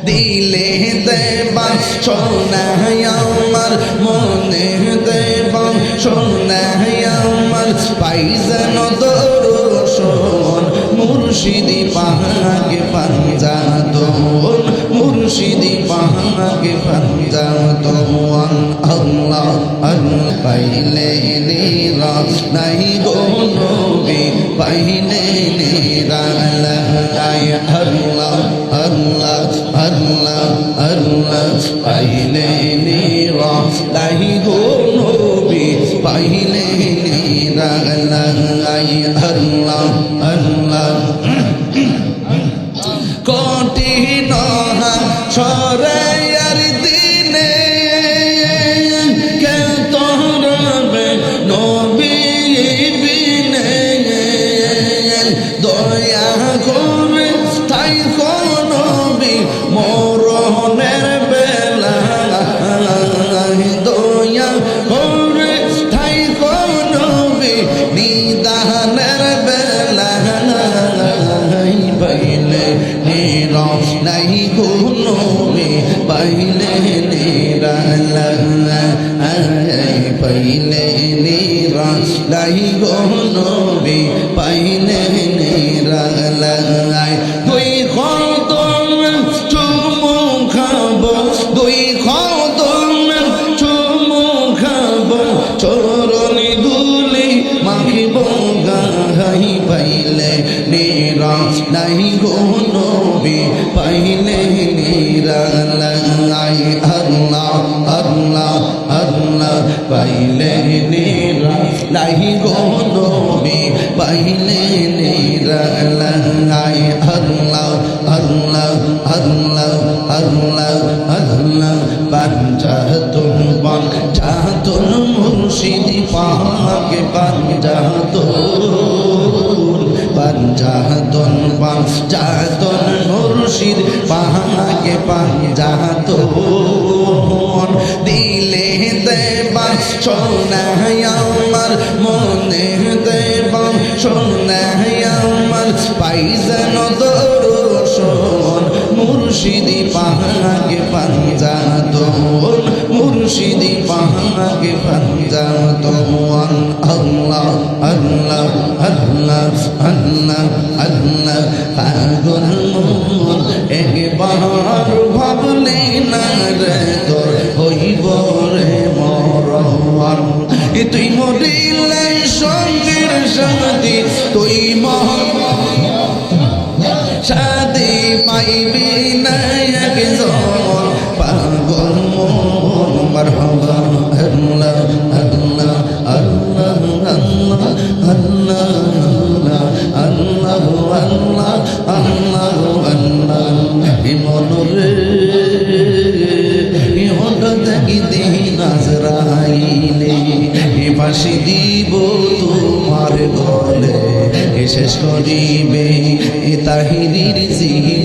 দিলে দেবা সোনায় আমার মনে দেবা সোনায় আমার পাইজান দর্শন মুর্শিদি পাহাকে পাঞ্জাতন মুর্শিদি পাহাকে পাঞ্জাতন আল্লাহ আল্লাহ পাইলে নিরা নাই গো নবী পাইলে নিরা আল্লাহ আল্লাহ আল্লাহ আল্লাহ পাইলে নিরা নাই গো নবী পাইলে নিরা আল্লাহ আল্লাহ কঠিন সরাইয়ার দিনে কে তোরবে নবী বিনে দয়া করে তাই নবী মরণের বেলা দয়া করে তাই নবী নিদানের বেলা পাইলে নিরা নাই গো নবী পাইলে নিরা পাইলে নিরা নাই গো নবী পাইলে নিরা দুই কদম চুমু খাবো দুই কদম চুমু খাবো চরণে ধুলি মাখিব গাই পাইলে নিরা নাই গো নবী পাইলে নিরা আল্লাহ আল্লাহ আল্লাহ পাইলে নিরা নাই গো নবী পাইলে নিরা আল্লাহ আল্লাহ আল্লাহ আল্লাহ আল্লাহ পাঞ্জাতুন পাঞ্জাতুন মুর্শিদি পাকে পাঞ্জাতুন পাঞ্জাতুন পাঞ্জাতুন মুর্শিদ পাকে পাঞ্জাতুন দিলে দেবা সোনায় আমার মনে দেবা সোনায় আমার পাইজান দর্শন মুর্শিদি পাহাকে পাঞ্জাতন মুর্শিদি পাহাকে পাঞ্জাতন আল্লাহ আল্লাহ আল্লাহ আল্লাহ আল্লাহ পাগল মন একবার ভাবলে না রে তোর হইব রে মরণ তুই মরিলে সঙ্গের সাথী তুই শাদি পাইবি না একজন পাগল মন মারহাবা আল্লাহ আল্লাহ আল্লাহ আল্লাহ আল্লাহ আল্লাহ আল্লাহ আল্লাহ আল্লাহ মনরে হল দেখি দেহি নাজরাইলে ফাঁসি দিব তোমার গলে শেষ করিবে তাহিরির জিল